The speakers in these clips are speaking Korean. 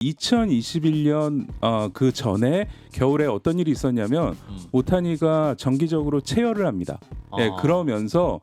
2021년 그 전에 겨울에 어떤 일이 있었냐면 오타니가 정기적으로 체열을 합니다. 예, 그러면서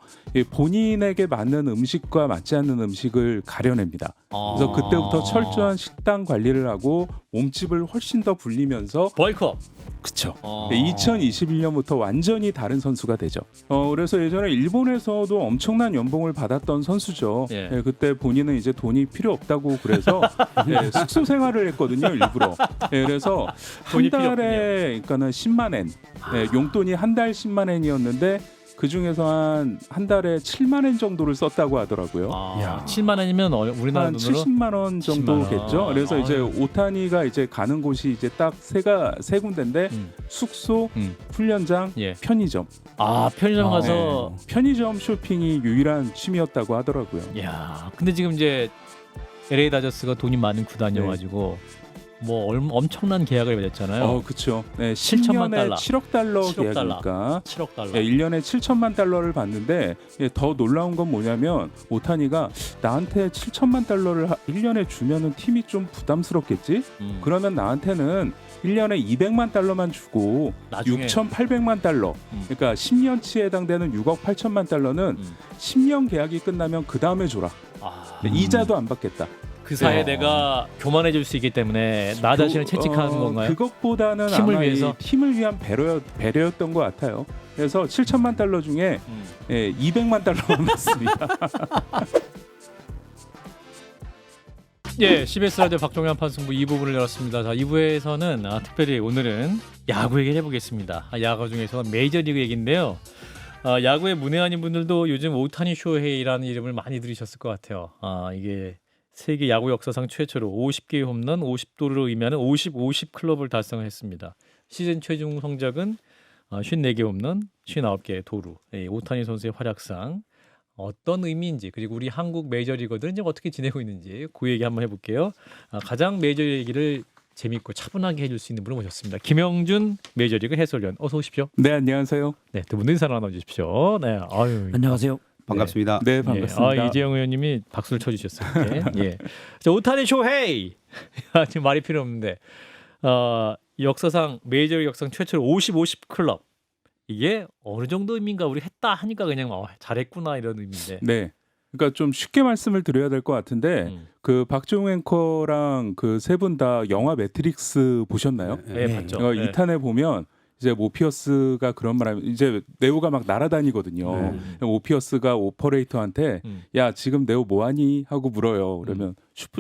본인에게 맞는 음식과 맞지 않는 음식을 가려냅니다. 그래서 그때부터 철저한 식단 관리를 하고 몸집을 훨씬 더 불리면서 벌크업. 그쵸. 2021년부터 완전히 다른 선수가 되죠. 그래서 예전에 일본에서도 엄청난 연봉을 받았던 선수죠. 예. 예, 그때 본인은 이제 돈이 필요 없다고 그래서 예, 숙소 생활을 했거든요, 일부러. 예, 그래서 한 돈이 필요 달에 그러니까는 10만 엔, 예, 용돈이 한 달 10만 엔이었는데 그 중에서 한 달에 7만 엔 정도를 썼다고 하더라고요. 야, 7만 원이면 우리나라 한 돈으로 70만 원 정도겠죠. 그래서 이제 오타니가 이제 가는 곳이 이제 딱 세 군데인데 숙소, 훈련장, 예. 편의점. 편의점 가서 편의점 쇼핑이 유일한 취미였다고 하더라고요. 야, 근데 지금 이제 LA 다저스가 돈이 많은 구단이어가지고 뭐 엄청난 계약을 맺었잖아요. 그렇죠. 네, 7천만 10년에 달러. 7억 달러 7억 계약이니까 7억 달러. 예, 1년에 7천만 달러를 받는데 더 놀라운 건 뭐냐면 오타니가 나한테 7천만 달러를 1년에 주면은 팀이 좀 부담스럽겠지? 그러면 나한테는 1년에 200만 달러만 주고 나중에 6,800만 달러 그러니까 10년치에 해당되는 6억 8천만 달러는 10년 계약이 끝나면 그 다음에 줘라. 이자도 안 받겠다. 그 사이에 내가 교만해질 수 있기 때문에 나 자신을 채찍하는 건가요? 그것보다는 팀을 아마 위해서? 이 팀을 위한 배려였던 것 같아요. 그래서 7천만 달러 중에 200만 달러만 받습니다. 예, CBS 라디오 박종현 판승부 2부분을 열었습니다. 자, 2부에서는 특별히 오늘은 야구 얘기를 해보겠습니다. 야구 중에서 메이저리그 얘기인데요. 야구에 문외한인 분들도 요즘 오타니 쇼헤이라는 이름을 많이 들으셨을 것 같아요. 이게 세계 야구 역사상 최초로 50개의 홈런, 50도루를 의미하는 50-50 클럽을 달성했습니다. 시즌 최종 성적은 54개 홈런, 59개의 도루. 오타니 선수의 활약상 어떤 의미인지, 그리고 우리 한국 메이저리거들은 이제 어떻게 지내고 있는지 그 얘기 한번 해볼게요. 가장 메이저 얘기를 재밌고 차분하게 해줄 수 있는 분을 모셨습니다. 김영준 메이저리그 해설위원, 어서 오십시오. 네, 안녕하세요. 네, 두 분 인사 나눠주십시오. 네, 안녕하세요. 반갑습니다. 네, 반갑습니다. 이재영 의원님이 박수를 쳐주셨어요. 예. 자, 오타니 쇼헤이. 지금 말이 필요 없는데 역사상 메이저리그 역사상 최초로 50-50 클럽. 이게 어느 정도 의미인가? 우리 했다 하니까 그냥 잘했구나 이런 의미인데. 네. 그러니까 좀 쉽게 말씀을 드려야 될 것 같은데 그 박종 앵커랑 그 세 분 다 영화 매트릭스 보셨나요? 네, 봤죠. 2탄에 보면 이제 모피어스가 그런 말하면 이제 네오가 막 날아다니거든요. 모피어스가 오퍼레이터한테 야 지금 네오 뭐하니 하고 물어요. 그러면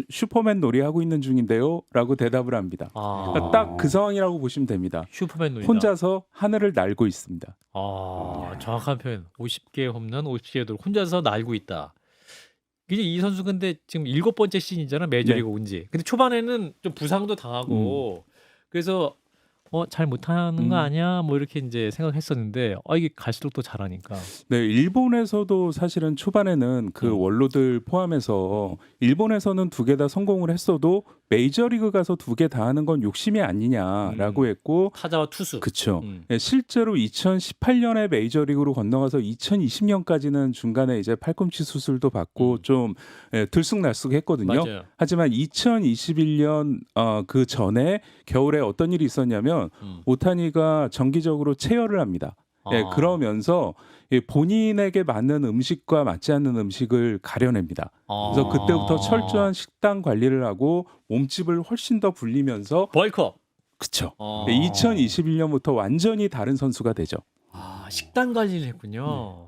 슈퍼맨 놀이 하고 있는 중인데요라고 대답을 합니다. 그러니까 딱 그 상황이라고 보시면 됩니다. 슈퍼맨 놀이다. 혼자서 하늘을 날고 있습니다. 정확한 표현. 50개 홈런, 50개 도루 혼자서 날고 있다. 이제 이 선수 근데 지금 7번째 시즌이잖아 메이저리그 온지. 근데 초반에는 좀 부상도 당하고 그래서 잘 못하는 거 아니야? 뭐 이렇게 이제 생각했었는데 이게 갈수록 또 잘하니까. 네, 일본에서도 사실은 초반에는 그 원로들 포함해서 일본에서는 2개 다 성공을 했어도 메이저리그 가서 2개 다 하는 건 욕심이 아니냐라고 했고 타자와 투수. 그렇죠. 네, 실제로 2018년에 메이저리그로 건너가서 2020년까지는 중간에 이제 팔꿈치 수술도 받고 좀 들쑥날쑥했거든요. 맞아요. 하지만 2021년 그 전에 겨울에 어떤 일이 있었냐면 오타니가 정기적으로 체열을 합니다. 예, 그러면서 본인에게 맞는 음식과 맞지 않는 음식을 가려냅니다. 그래서 그때부터 철저한 식단 관리를 하고 몸집을 훨씬 더 불리면서 벌크업. 그쵸. 2021년부터 완전히 다른 선수가 되죠. 식단 관리를 했군요.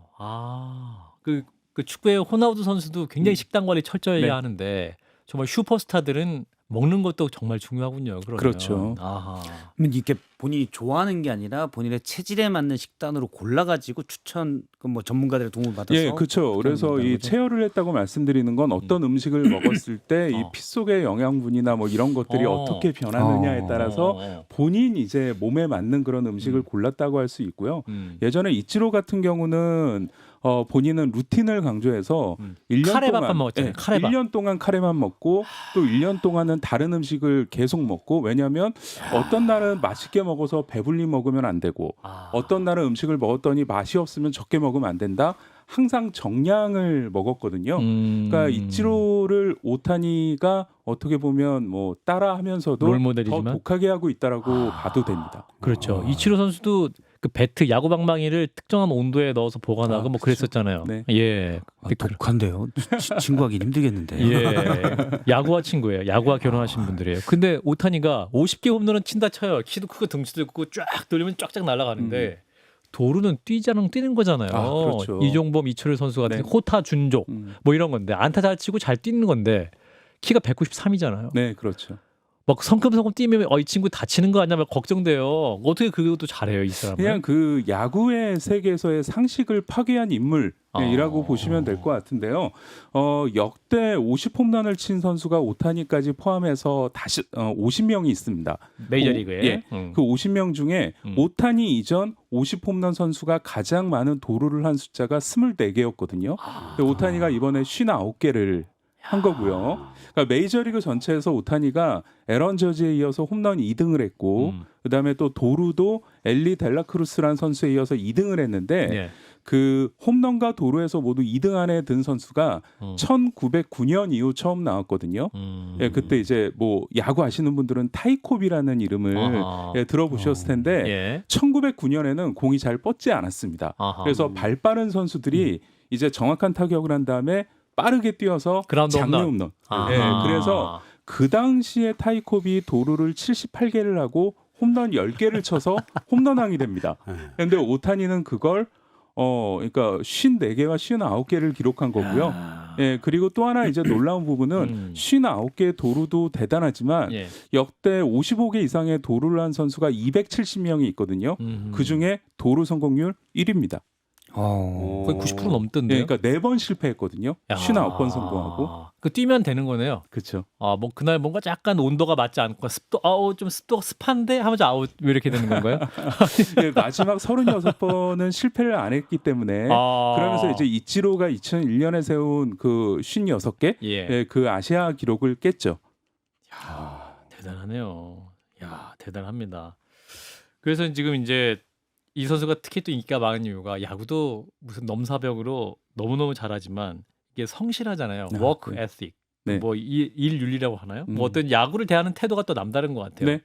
그 축구의 호나우두 선수도 굉장히 식단 관리 철저히 네. 하는데 정말 슈퍼스타들은 먹는 것도 정말 중요하군요. 그러면. 그렇죠. 그러면 이게 본인이 좋아하는 게 아니라 본인의 체질에 맞는 식단으로 골라가지고 추천 뭐 전문가들의 도움을 받아서. 예, 그렇죠. 그래서 이 거죠? 체열을 했다고 말씀드리는 건 어떤 음식을 먹었을 때 이 피 속의 영양분이나 뭐 이런 것들이 어떻게 변하느냐에 따라서 본인 이제 몸에 맞는 그런 음식을 골랐다고 할 수 있고요. 예전에 이치로 같은 경우는 본인은 루틴을 강조해서 1년 카레밥만 동안 먹었잖아요. 카레밥. 1년 동안 카레만 먹고 또 1년 동안은 다른 음식을 계속 먹고 왜냐하면 어떤 날은 맛있게 먹어서 배불리 먹으면 안 되고 어떤 날은 음식을 먹었더니 맛이 없으면 적게 먹으면 안 된다. 항상 정량을 먹었거든요. 그러니까 이치로를 오타니가 어떻게 보면 뭐 따라하면서도 더 롤모델이지만 독하게 하고 있다라고 봐도 됩니다. 그렇죠. 이치로 선수도 그 배트 야구 방망이를 특정한 온도에 넣어서 보관하고 뭐 그렇죠. 그랬었잖아요. 네. 예. 독한데요. 친구하기 힘들겠는데. 예. 야구와 친구예요. 야구와 결혼하신 분들이에요. 근데 오타니가 50개 홈런은 친다 쳐요. 키도 크고 등치도 크고 쫙 돌리면 쫙쫙 날아가는데 도루는 뛰는 거잖아요. 그렇죠. 이종범, 이철일 선수 같은 네. 호타, 준족 뭐 이런 건데 안타 잘 치고 잘 뛰는 건데 키가 193이잖아요. 네, 그렇죠. 막 성큼성큼 뛰면 이 친구 다치는 거 아니야? 막 걱정돼요. 어떻게 그것도 잘해요, 이 사람은? 그냥 그 야구의 세계에서의 상식을 파괴한 인물이라고 보시면 될 것 같은데요. 역대 50홈런을 친 선수가 오타니까지 포함해서 다시 50명이 있습니다. 메이저리그에. 예. 그 50명 중에 오타니 이전 50홈런 선수가 가장 많은 도루를 한 숫자가 24개였거든요. 오타니가 이번에 59개를 한 거고요. 그러니까 메이저리그 전체에서 오타니가 에런 저지에 이어서 홈런 2등을 했고 그다음에 또 도루도 엘리 델라크루스라는 선수에 이어서 2등을 했는데 예. 그 홈런과 도루에서 모두 2등 안에 든 선수가 1909년 이후 처음 나왔거든요. 예, 그때 이제 뭐 야구 아시는 분들은 타이콥이라는 이름을 예, 들어보셨을 텐데 예. 1909년에는 공이 잘 뻗지 않았습니다. 아하. 그래서 발 빠른 선수들이 이제 정확한 타격을 한 다음에 빠르게 뛰어서 그라운드 장내 홈런. 홈런. 아하. 예, 그래서 그 당시에 타이콥이 도루를 78개를 하고 홈런 10개를 쳐서 홈런왕이 됩니다. 그런데 오타니는 그걸 그러니까 54개와 59개를 기록한 거고요. 예, 그리고 또 하나 이제 놀라운 부분은 59개의 도루도 대단하지만 예. 역대 55개 이상의 도루를 한 선수가 270명이 있거든요. 그 중에 도루 성공률 1위입니다. 거의 90% 넘던데요. 예, 그러니까 4번 실패했거든요. 야. 59번 성공하고. 그 뛰면 되는 거네요. 그렇죠. 뭐 그날 뭔가 약간 온도가 맞지 않고 습도 좀 습도가 습한데 하면서 아웃 왜 이렇게 되는 건가요? 예, 마지막 36번은 실패를 안 했기 때문에 그러면서 이제 이치로가 2001년에 세운 그 56개 예. 그 아시아 기록을 깼죠. 대단하네요. 야, 대단합니다. 그래서 지금 이제 이 선수가 특히 또 인기가 많은 이유가 야구도 무슨 넘사벽으로 너무너무 잘하지만 이게 성실하잖아요. 워크 네. 에틱. 네. 뭐 일 윤리라고 하나요? 뭐 어떤 야구를 대하는 태도가 또 남다른 것 같아요. 네.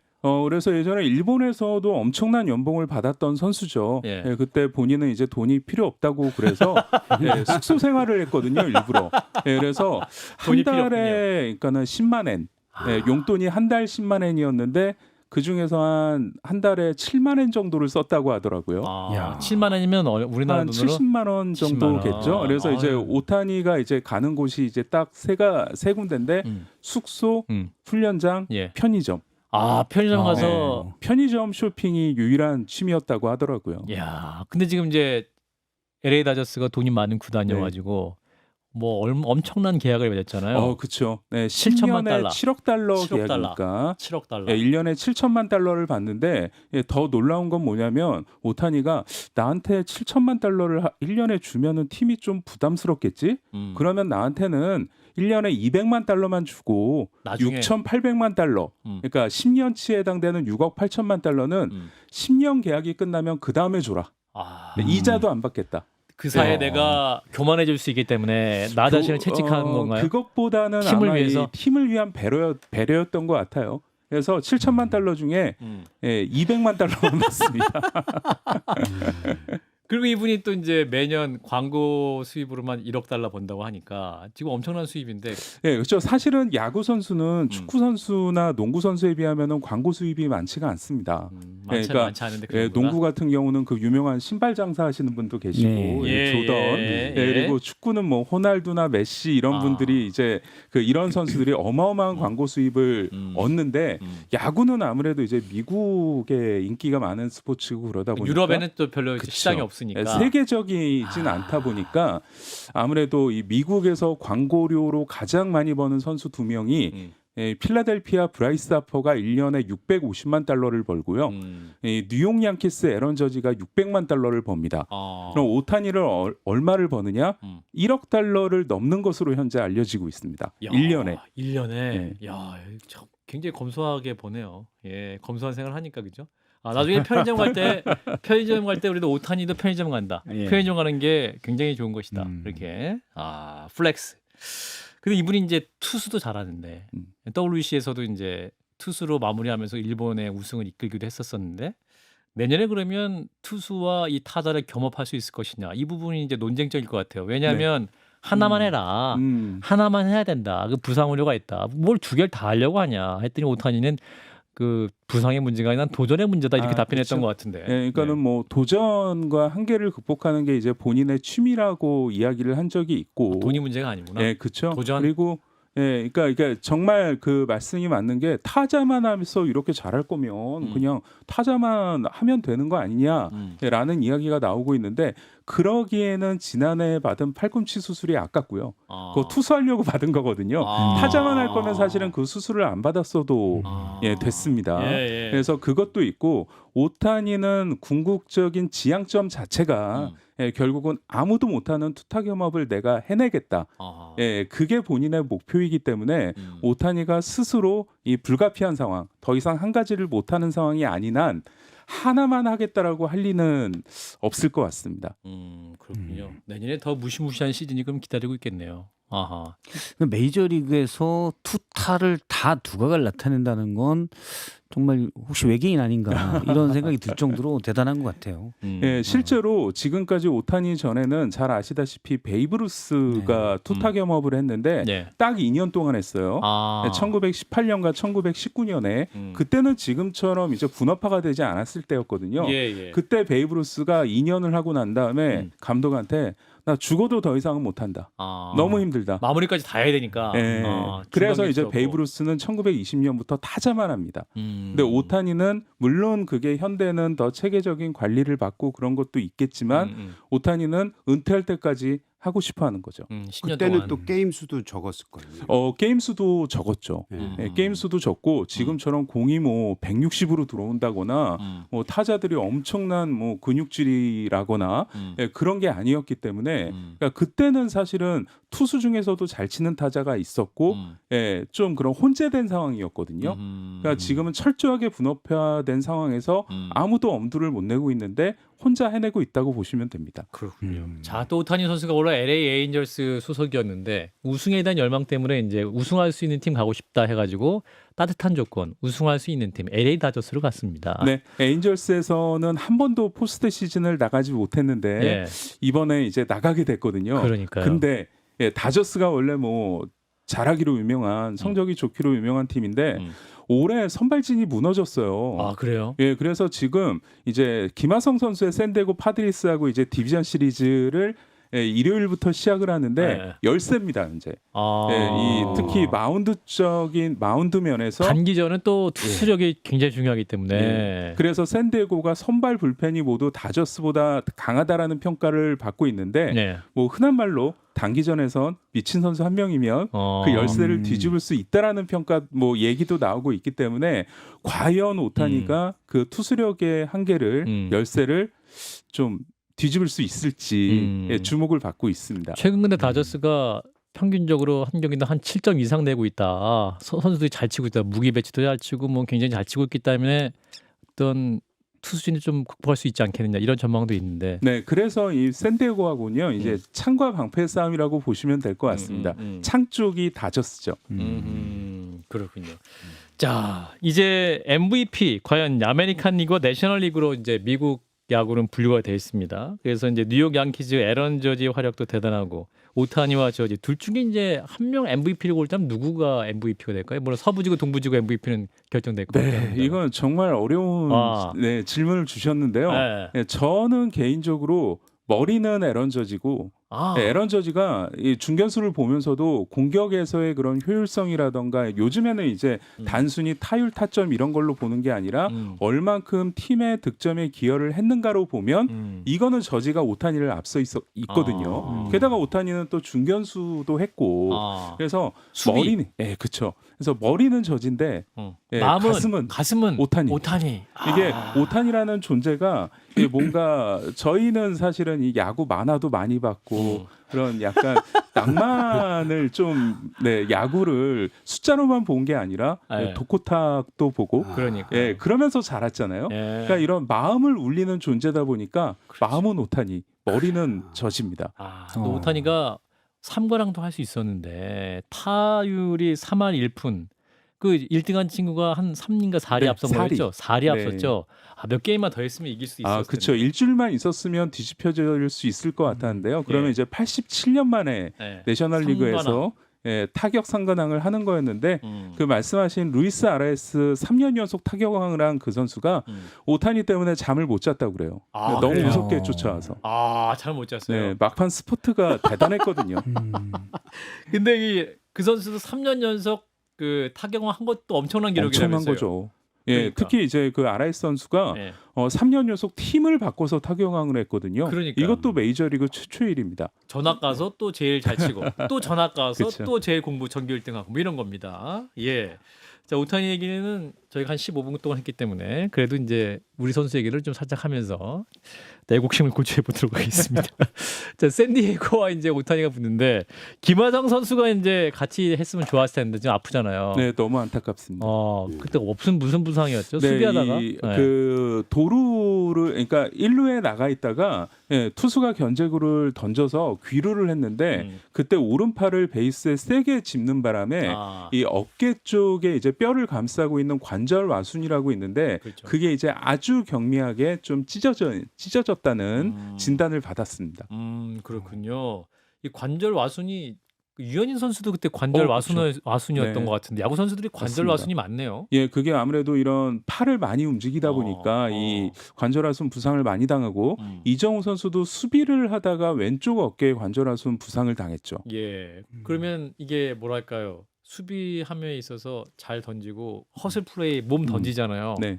그래서 예전에 일본에서도 엄청난 연봉을 받았던 선수죠. 예. 예, 그때 본인은 이제 돈이 필요 없다고 그래서 예, 숙소 생활을 했거든요, 일부러. 예, 그래서 한 돈이 필요 달에 그러니까는 10만 엔. 예, 용돈이 한 달 10만 엔이었는데 그 중에서 한 달에 7만 엔 정도를 썼다고 하더라고요. 야. 7만 원이면 우리나라 한 돈으로 70만 원 70만 정도겠죠. 원. 그래서 이제 아유. 오타니가 이제 가는 곳이 이제 딱 세 군데인데 숙소, 훈련장, 예. 편의점. 편의점 가서 네. 편의점 쇼핑이 유일한 취미였다고 하더라고요. 야, 근데 지금 이제 LA 다저스가 돈이 많은 구단이어가지고 뭐 엄청난 계약을 맺었잖아요. 그렇죠. 네, 7천만 10년에 달러. 7억 달러 7억 달러. 계약이니까 7억 달러. 예, 1년에 7천만 달러를 받는데 더 놀라운 건 뭐냐면 오타니가 나한테 7천만 달러를 1년에 주면은 팀이 좀 부담스럽겠지? 그러면 나한테는 1년에 200만 달러만 주고 나중에 6,800만 달러. 그러니까 10년치에 해당되는 6억 8천만 달러는 10년 계약이 끝나면 그 다음에 줘라. 이자도 안 받겠다. 그 사이에 내가 교만해질 수 있기 때문에 나 자신을 채찍하는 건가요? 그것보다는 팀을 아마 위해서? 이 팀을 위한 배려였던 것 같아요. 그래서 7천만 달러 중에 200만 달러만 받습니다. 그리고 이분이 또 이제 매년 광고 수입으로만 1억 달러 번다고 하니까 지금 엄청난 수입인데. 예, 그렇죠. 사실은 야구 선수는 축구 선수나 농구 선수에 비하면은 광고 수입이 많지가 않습니다. 많지 않은데 예, 농구 같은 경우는 그 유명한 신발 장사하시는 분도 계시고 조던. 그리고 축구는 뭐 호날두나 메시 이런 분들이 이제 그 이런 선수들이 어마어마한 광고 수입을 얻는데 야구는 아무래도 이제 미국에 인기가 많은 스포츠고 그러다 보니까 유럽에는 또 별로 시장이 없으니까. 세계적이진 않다 보니까 아무래도 이 미국에서 광고료로 가장 많이 버는 선수 2명이 필라델피아 브라이스 하퍼가 1년에 650만 달러를 벌고요. 뉴욕 양키스 에런 저지가 600만 달러를 법니다. 그럼 오타니를 얼마를 버느냐? 1억 달러를 넘는 것으로 현재 알려지고 있습니다. 1년에. 1년에. 야, 굉장히 검소하게 보네요. 예, 검소한 생활을 하니까 그죠? 나중에 편의점 갈 때 우리도 오타니도 편의점 간다. 예. 편의점 가는 게 굉장히 좋은 것이다. 음. 이렇게 플렉스. 근데 이분이 이제 투수도 잘하는데 WBC에서도 이제 투수로 마무리하면서 일본의 우승을 이끌기도 했었었는데 내년에 그러면 투수와 이 타자를 겸업할 수 있을 것이냐 이 부분이 이제 논쟁적일 것 같아요. 왜냐하면 하나만 해라. 하나만 해야 된다. 그 부상 우려가 있다. 뭘 두 개를 다 하려고 하냐 했더니 오타니는 그 부상의 문제가 아니라 도전의 문제다 이렇게 답변했던 그렇죠. 것 같은데. 예, 그러니까는 뭐 도전과 한계를 극복하는 게 이제 본인의 취미라고 이야기를 한 적이 있고. 돈이 문제가 아니구나. 예, 그렇죠. 도전? 그리고 그러니까 정말 그 말씀이 맞는 게 타자만 하면서 이렇게 잘할 거면 그냥 타자만 하면 되는 거 아니냐라는 이야기가 나오고 있는데 그러기에는 지난해 받은 팔꿈치 수술이 아깝고요. 그거 투수하려고 받은 거거든요. 타자만 할 거면 사실은 그 수술을 안 받았어도 됐습니다. 예. 그래서 그것도 있고 오타니는 궁극적인 지향점 자체가 결국은 아무도 못하는 투타 겸업을 내가 해내겠다. 그게 본인의 목표이기 때문에 오타니가 스스로 이 불가피한 상황, 더 이상 한 가지를 못하는 상황이 아닌 한 하나만 하겠다라고 할 리는 없을 것 같습니다. 그렇군요. 내년에 더 무시무시한 시즌이 그럼 기다리고 있겠네요. 아하. 메이저리그에서 투타를 다 두각을 나타낸다는 건 정말 혹시 외계인 아닌가 이런 생각이 들 정도로 대단한 것 같아요. 실제로 지금까지 오타니 전에는 잘 아시다시피 베이브루스가 투타 겸업을 했는데 딱 2년 동안 했어요. 1918년과 1919년에 그때는 지금처럼 이제 분업화가 되지 않았을 때였거든요. 그때 베이브루스가 2년을 하고 난 다음에 감독한테 나 죽어도 더 이상은 못한다. 너무 힘들다. 마무리까지 다 해야 되니까. 그래서 이제 베이브루스는 1920년부터 타자만 합니다. 근데 오타니는 물론 그게 현대는 더 체계적인 관리를 받고 그런 것도 있겠지만 오타니는 은퇴할 때까지 하고 싶어하는 거죠. 10년 그때는 동안. 또 게임 수도 적었을 거예요. 게임 수도 적었죠. 게임 수도 적고 지금처럼 공이 뭐 160으로 들어온다거나 뭐 타자들이 엄청난 뭐 근육질이라거나 그런 게 아니었기 때문에 그러니까 그때는 사실은 투수 중에서도 잘 치는 타자가 있었고 좀 그런 혼재된 상황이었거든요. 그러니까 지금은 철저하게 분업화된 상황에서 아무도 엄두를 못 내고 있는데 혼자 해내고 있다고 보시면 됩니다. 그렇군요. 자, 또 오타니 선수가 원래 LA 에인절스 소속이었는데 우승에 대한 열망 때문에 이제 우승할 수 있는 팀 가고 싶다 해가지고 따뜻한 조건 우승할 수 있는 팀 LA 다저스로 갔습니다. 네, 에인절스에서는 한 번도 포스트 시즌을 나가지 못했는데 이번에 이제 나가게 됐거든요. 그러니까요. 근데 다저스가 원래 뭐 잘하기로 유명한 성적이 좋기로 유명한 팀인데 올해 선발진이 무너졌어요. 아, 그래요? 그래서 지금 이제 김하성 선수의 샌디에고 파드리스하고 이제 디비전 시리즈를 일요일부터 시작을 하는데 열세입니다 현재. 특히 마운드 면에서 단기전은 또 투수력이 굉장히 중요하기 때문에. 그래서 샌디에고가 선발 불펜이 모두 다저스보다 강하다라는 평가를 받고 있는데 뭐 흔한 말로 단기전에선 미친 선수 한 명이면 그 열세를 뒤집을 수 있다라는 평가 뭐 얘기도 나오고 있기 때문에 과연 오타니가 그 투수력의 한계를 열세를 좀 뒤집을 수 있을지 주목을 받고 있습니다. 최근 근데 다저스가 평균적으로 한 경기도 한 7점 이상 내고 있다. 선수들이 잘 치고 있다. 무기 배치도 잘 치고 뭐 굉장히 잘 치고 있기 때문에 어떤 투수진이 좀 극복할 수 있지 않겠느냐 이런 전망도 있는데. 네, 그래서 이 샌디에고하고는요 이제 창과 방패 싸움이라고 보시면 될 것 같습니다. 창 쪽이 다저스죠. 그렇군요. 자, 이제 MVP 과연 아메리칸 리그와 내셔널 리그로 이제 미국 야구는 분류가 되어 있습니다. 그래서 이제 뉴욕 양키즈 에런 저지의 활약도 대단하고 오타니와 저지 둘 중에 이제 한 명 MVP를 고르자면 누구가 MVP가 될까요? 물론 서부지구 동부지구 MVP는 결정될 것 같아요. 이건 정말 어려운 질문을 주셨는데요. 저는 개인적으로 머리는 에런 저지고 에런 저지가 이 중견수를 보면서도 공격에서의 그런 효율성이라던가 요즘에는 이제 단순히 타율 타점 이런 걸로 보는 게 아니라 얼만큼 팀의 득점에 기여를 했는가로 보면 이거는 저지가 오타니를 앞서 있거든요. 게다가 오타니는 또 중견수도 했고 그래서 수비. 머리는 그렇죠. 그래서 머리는 저지인데 가슴은 오타니. 이게 오타니라는 존재가 이게 뭔가 저희는 사실은 이 야구 만화도 많이 봤고 그런 약간 낭만을 좀 야구를 숫자로만 본 게 아니라 독고탁도 보고 그러니까. 그러면서 자랐잖아요. 그러니까 이런 마음을 울리는 존재다 보니까 마음은 오타니, 머리는 저지입니다. 또 오타니가 3관왕도 할 수 있었는데 타율이 3할 1푼. 그 1등한 친구가 한 3리인가 4리 앞선 거였죠? 4리 앞섰죠. 몇 게임만 더 했으면 이길 수 있었어요. 그렇죠. 일주일만 있었으면 뒤집혀질 수 있을 것 같았는데요. 그러면 이제 87년 만에 내셔널리그에서 타격 상관왕을 하는 거였는데 그 말씀하신 루이스 아라에스 3년 연속 타격왕을 한 그 선수가 오타니 때문에 잠을 못 잤다고 그래요. 너무 그래요? 무섭게 쫓아와서. 잘 못 잤어요. 막판 스포트가 대단했거든요. 근데 그 선수도 3년 연속 그 타격왕 한 것도 엄청난 기록이라면서요. 엄청난 거죠. 그러니까. 특히 이제 그 아라에스 선수가 3년 연속 팀을 바꿔서 타격왕을 했거든요. 그러니까. 이것도 메이저리그 최초의 일입니다. 전학 가서 또 제일 잘 치고 또 전학 가서 그쵸. 또 제일 공부 전교 1등하고 뭐 이런 겁니다. 자, 오타니 얘기는 저희가 한 15분 동안 했기 때문에 그래도 이제 우리 선수 얘기를 좀 살짝 하면서 내곡심을 고취해 보도록 하겠습니다. 자, 샌디에이고와 이제 오타니가 붙는데 김하성 선수가 이제 같이 했으면 좋았을 텐데 지금 아프잖아요. 네, 너무 안타깝습니다. 그때 무슨 부상이었죠? 수비하다가 그 도루를 그러니까 1루에 나가 있다가 투수가 견제구를 던져서 귀루를 했는데 그때 오른팔을 베이스에 세게 짚는 바람에 이 어깨 쪽에 이제 뼈를 감싸고 있는 관절 와순이라고 있는데 그렇죠. 그게 이제 아주 경미하게 좀 찢어졌다는 진단을 받았습니다. 그렇군요. 이 관절 와순이 유현인 선수도 그때 관절 그렇죠. 와순이었던 것 같은데 야구 선수들이 관절 맞습니다. 와순이 많네요. 그게 아무래도 이런 팔을 많이 움직이다 보니까 이 관절하순 부상을 많이 당하고 이정우 선수도 수비를 하다가 왼쪽 어깨에 관절하순 부상을 당했죠. 그러면 이게 뭐랄까요? 수비함에 있어서 잘 던지고 허슬 플레이 몸 던지잖아요. 네.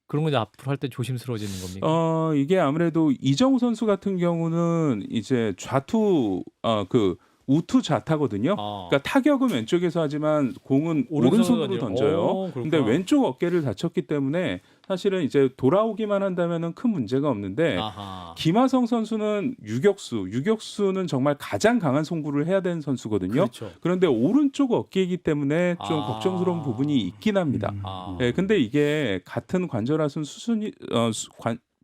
그런 건 앞으로 할 때 조심스러워지는 겁니까? 이게 아무래도 이정우 선수 같은 경우는 이제 좌투 그 우투 좌타거든요. 그러니까 타격은 왼쪽에서 하지만 공은 오른손으로 던져요. 근데 왼쪽 어깨를 다쳤기 때문에 사실은 이제 돌아오기만 한다면은 큰 문제가 없는데 김하성 선수는 유격수는 정말 가장 강한 송구를 해야 되는 선수거든요. 그렇죠. 그런데 오른쪽 어깨이기 때문에 좀 걱정스러운 부분이 있긴 합니다. 근데 이게 같은 관절하순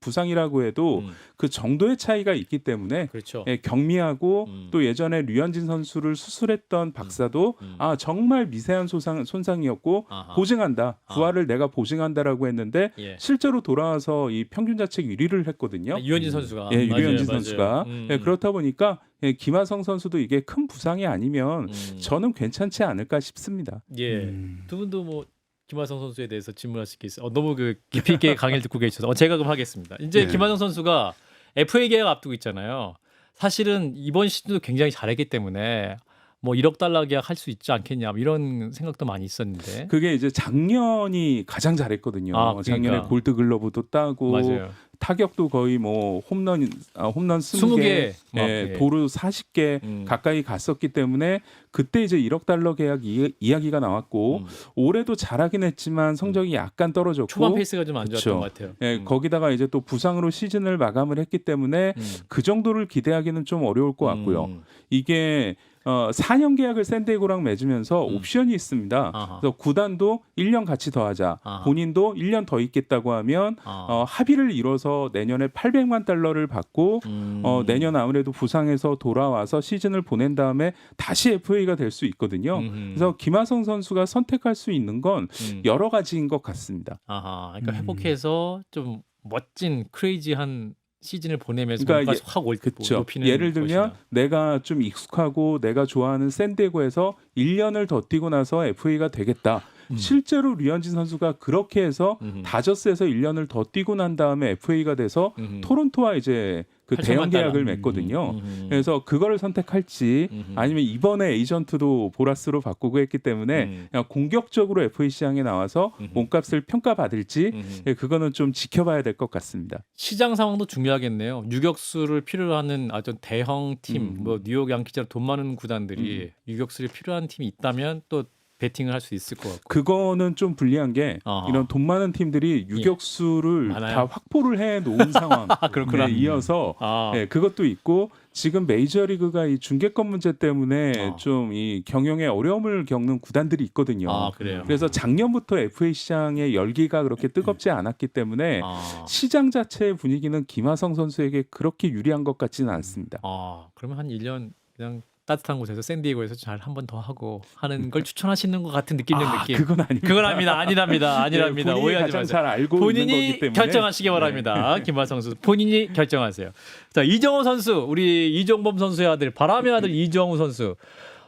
부상이라고 해도 그 정도의 차이가 있기 때문에 그렇죠. 경미하고 또 예전에 류현진 선수를 수술했던 박사도 정말 미세한 손상이었고 보증한다. 부활을 내가 보증한다라고 했는데 실제로 돌아와서 이 평균 자책 1위를 했거든요. 유현진 선수가. 류현진 선수가. 그렇다 보니까 김하성 선수도 이게 큰 부상이 아니면 저는 괜찮지 않을까 싶습니다. 두 분도 뭐 김하성 선수에 대해서 질문하실 게 있어요. 너무 그 깊이 있게 강의를 듣고 계셔서 제가 그럼 하겠습니다. 이제 김하성 선수가 FA 계약 앞두고 있잖아요. 사실은 이번 시즌도 굉장히 잘했기 때문에 뭐 1억 달러 계약 할 수 있지 않겠냐 뭐 이런 생각도 많이 있었는데 그게 이제 작년이 가장 잘했거든요. 그러니까. 작년에 골드글러브도 따고 맞아요. 타격도 거의 뭐 홈런 20개, 도루 40개 가까이 갔었기 때문에 그때 이제 1억 달러 계약 이야기가 나왔고 올해도 잘하긴 했지만 성적이 약간 떨어졌고 초반 페이스가 좀 안 좋았던 것 같아요. 거기다가 이제 또 부상으로 시즌을 마감을 했기 때문에 그 정도를 기대하기는 좀 어려울 것 같고요. 이게 4년 계약을 샌디에고랑 맺으면서 옵션이 있습니다. 그래서 구단도 1년 같이 더하자. 본인도 1년 더 있겠다고 하면 합의를 이뤄서 내년에 800만 달러를 받고 내년 아무래도 부상에서 돌아와서 시즌을 보낸 다음에 다시 FA가 될 수 있거든요. 그래서 김하성 선수가 선택할 수 있는 건 여러 가지인 것 같습니다. 그러니까 회복해서 좀 멋진 크레이지한 시즌을 보내면서 그러니까 확 높이는 예를 들면 것이다. 내가 좀 익숙하고 내가 좋아하는 샌디에고에서 1년을 더 뛰고 나서 FA가 되겠다. 실제로 류현진 선수가 그렇게 해서 다저스에서 1년을 더 뛰고 난 다음에 FA가 돼서 토론토와 이제 그 대형 계약을 맺거든요. 그래서 그거를 선택할지 아니면 이번에 에이전트도 보라스로 바꾸고 했기 때문에 그냥 공격적으로 FA 시장에 나와서 몸값을 평가받을지 그거는 좀 지켜봐야 될 것 같습니다. 시장 상황도 중요하겠네요. 유격수를 필요로 하는 아주 대형 팀, 뭐 뉴욕 양키처럼 돈 많은 구단들이 유격수를 필요한 팀이 있다면 또 배팅을 할 수 있을 것 같고. 그거는 좀 불리한 게 어허. 이런 돈 많은 팀들이 유격수를 많아요? 다 확보를 해 놓은 상황. 그렇구나. 네, 이어서 아. 네, 그것도 있고 지금 메이저리그가 이 중계권 문제 때문에 좀 이 경영에 어려움을 겪는 구단들이 있거든요. 아, 그래요. 그래서 작년부터 FA 시장의 열기가 그렇게 뜨겁지 않았기 때문에 시장 자체의 분위기는 김하성 선수에게 그렇게 유리한 것 같지는 않습니다. 그러면 한 1년 그냥 따뜻한 곳에서 샌디에고에서 잘 한 번 더 하고 하는 걸 추천하시는 것 같은 느낌. 그건 아닙니다. 그건 아니랍니다. 네, 본인이 오해하지 가장 마세요. 잘 알고 있는 거기 본인이 때문에 결정하시기 바랍니다. 김하성 선수 본인이 결정하세요. 자, 이정우 선수, 우리 이종범 선수의 아들, 바람의 아들 이정우 선수.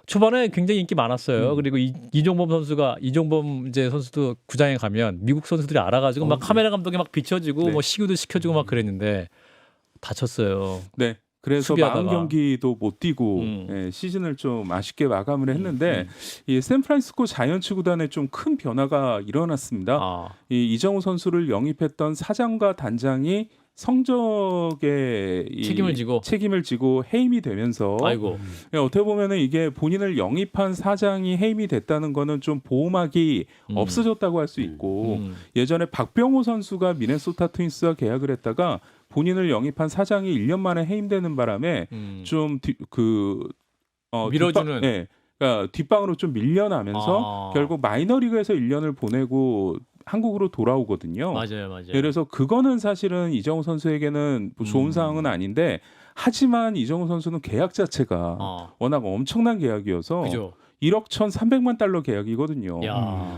초반에 굉장히 인기 많았어요. 그리고 이종범 선수가 이종범 이제 선수도 구장에 가면 미국 선수들이 알아가지고 막 카메라 감독이 막 비춰주고 네. 뭐 시구도 시켜주고 막 그랬는데 다쳤어요. 네. 그래서 수비하다가. 40경기도 못 뛰고 예, 시즌을 좀 아쉽게 마감을 했는데 이 샌프란시스코 자이언츠 구단에 좀 큰 변화가 일어났습니다. 이 이정우 선수를 영입했던 사장과 단장이 성적에 책임을 지고 해임이 되면서 아이고. 어떻게 보면은 이게 본인을 영입한 사장이 해임이 됐다는 거는 좀 보호막이 없어졌다고 할 수 있고 예전에 박병호 선수가 미네소타 트윈스와 계약을 했다가 본인을 영입한 사장이 1년 만에 해임되는 바람에 좀 밀어주는 그러니까 뒷방으로 좀 밀려나면서 결국 마이너리그에서 1년을 보내고 한국으로 돌아오거든요. 맞아요. 그래서 그거는 사실은 이정우 선수에게는 뭐 좋은 상황은 아닌데 하지만 이정우 선수는 계약 자체가 워낙 엄청난 계약이어서 그죠. 1억 1,300만 달러 계약이거든요.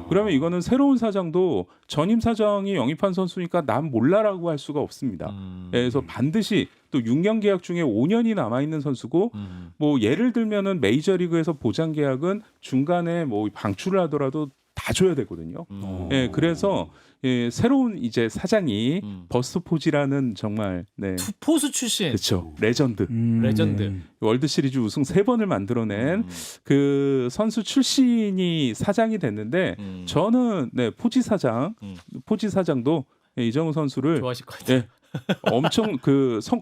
그러면 이거는 새로운 사장도 전임 사장이 영입한 선수니까 난 몰라라고 할 수가 없습니다. 그래서 반드시 또 6년 계약 중에 5년이 남아 있는 선수고 뭐 예를 들면은 메이저리그에서 보장 계약은 중간에 뭐 방출을 하더라도 다 줘야 되거든요. 예, 그래서 예, 새로운 이제 사장이 버스트 포지라는 정말 포수 출신. 그렇죠. 레전드. 레전드. 월드 시리즈 우승 3번을 만들어낸 그 선수 출신이 사장이 됐는데 저는 포지 사장도 이정우 선수를 좋아하실 것 같아요. 엄청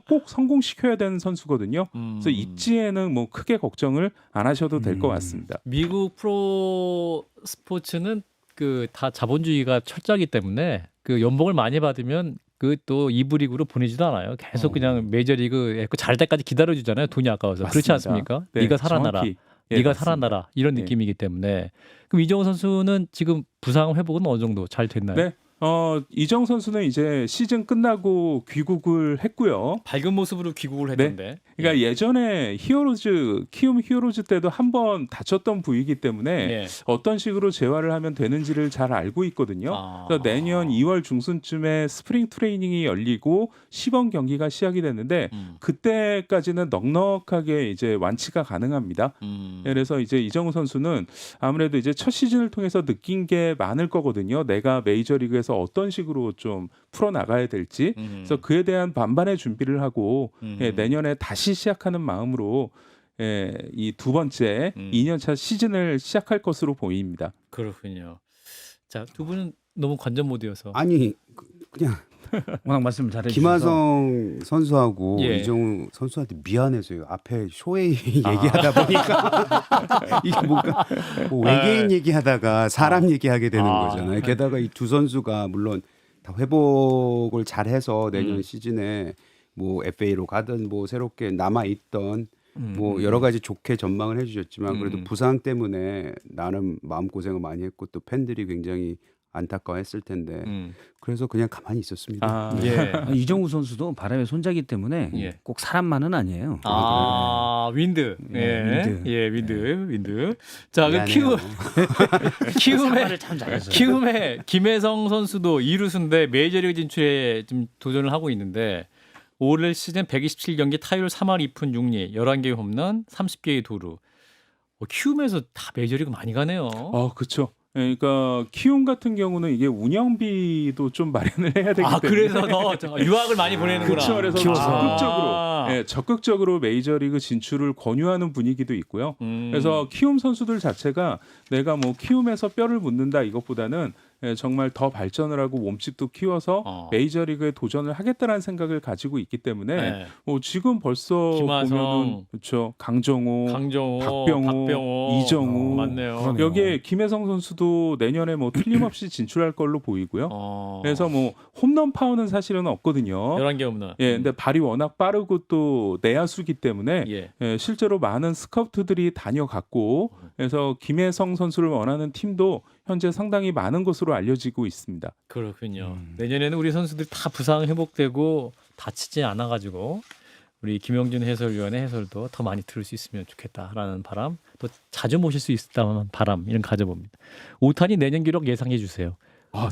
꼭 성공시켜야 되는 선수거든요. 그래서 입지에는 뭐 크게 걱정을 안 하셔도 될 것 같습니다. 미국 프로 스포츠는 그 다 자본주의가 철저하기 때문에 그 연봉을 많이 받으면 그 또 2부 리그로 보내지도 않아요. 계속 그냥 메이저리그에 잘 때까지 기다려주잖아요. 돈이 아까워서. 맞습니다. 그렇지 않습니까? 네, 네가 살아나라. 정확히. 네가 맞습니다. 살아나라. 이런 네. 느낌이기 때문에. 그럼 이정우 선수는 지금 부상 회복은 어느 정도 잘 됐나요? 네. 이정 선수는 이제 시즌 끝나고 귀국을 했고요. 밝은 모습으로 귀국을 했던데. 그러니까 예전에 키움 히어로즈 때도 한번 다쳤던 부위이기 때문에 어떤 식으로 재활을 하면 되는지를 잘 알고 있거든요. 그래서 내년 2월 중순쯤에 스프링 트레이닝이 열리고 시범 경기가 시작이 됐는데 그때까지는 넉넉하게 이제 완치가 가능합니다. 그래서 이제 이정우 선수는 아무래도 이제 첫 시즌을 통해서 느낀 게 많을 거거든요. 내가 메이저리그에서 어떤 식으로 좀 풀어 나가야 될지. 그래서 그에 대한 반반의 준비를 하고 내년에 다시 시작하는 마음으로 이 두 번째 2년차 시즌을 시작할 것으로 보입니다. 그렇군요. 자, 두 분은 너무 관전 모드여서. 아니 그냥 워낙 말씀 잘해 주셔서 김하성 선수하고 예. 이정우 선수한테 미안해서요. 앞에 쇼헤이 얘기하다 보니까 이게 뭔가 뭐 외계인 얘기하다가 사람 얘기하게 되는 거잖아요. 게다가 이 두 선수가 물론 다 회복을 잘해서 내년 시즌에 뭐 FA로 가든 뭐 새롭게 남아 있던 뭐 여러 가지 좋게 전망을 해주셨지만 그래도 부상 때문에 나름 마음 고생을 많이 했고 또 팬들이 굉장히 안타까워했을 텐데 그래서 그냥 가만히 있었습니다. 이정우 선수도 바람의 손자기 때문에 꼭 사람만은 아니에요. 윈드. 윈드. 자, 그 미안해요. 키움의 참 잘했어요. 키움의 김혜성 선수도 2루수인데 메이저리그 진출에 좀 도전을 하고 있는데 올 시즌 127경기 타율 3할 2푼 6리 11개의 홈런 30개의 도루. 키움에서 다 메이저리그 많이 가네요. 그렇죠. 그러니까 키움 같은 경우는 이게 운영비도 좀 마련을 해야 되기 때문에 그래서 더 유학을 많이 보내는구나. 그렇죠. 그래서 적극적으로 메이저리그 진출을 권유하는 분위기도 있고요. 그래서 키움 선수들 자체가 내가 뭐 키움에서 뼈를 묻는다 이것보다는 정말 더 발전을 하고 몸집도 키워서 메이저리그에 도전을 하겠다는 생각을 가지고 있기 때문에 네. 지금 벌써 김하성, 보면은 그렇죠. 강정호, 박병호, 이정우 맞네요. 그러네요. 여기에 김혜성 선수도 내년에 뭐 틀림없이 진출할 걸로 보이고요. 그래서 뭐 홈런 파워는 사실은 없거든요. 11개 홈런. 예, 근데 발이 워낙 빠르고 또 내야수기 때문에 예. 실제로 많은 스카우트들이 다녀갔고 그래서 김혜성 선수를 원하는 팀도 현재 상당히 많은 것으로 알려지고 있습니다. 그렇군요. 내년에는 우리 선수들이 다 부상 회복되고 다치지 않아 가지고 우리 김영준 해설위원의 해설도 더 많이 들을 수 있으면 좋겠다라는 바람, 또 자주 모실 수 있다는 바람 이런 가져봅니다. 오타니 내년 기록 예상해 주세요.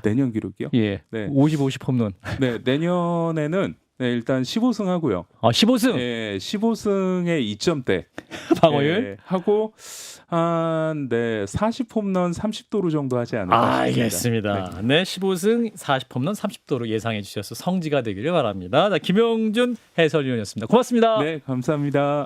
내년 기록이요? 예. 네. 50 홈런. 네, 내년에는 일단 15승 하고요. 15승. 예, 15승의 2점대 방어율. 하고 한 40홈런 30도루 정도 하지 않을까 싶습니다. 알겠습니다. 네, 15승 40홈런 30도로 예상해 주셔서 성지가 되기를 바랍니다. 자, 김영준 해설위원이었습니다. 고맙습니다. 네, 감사합니다.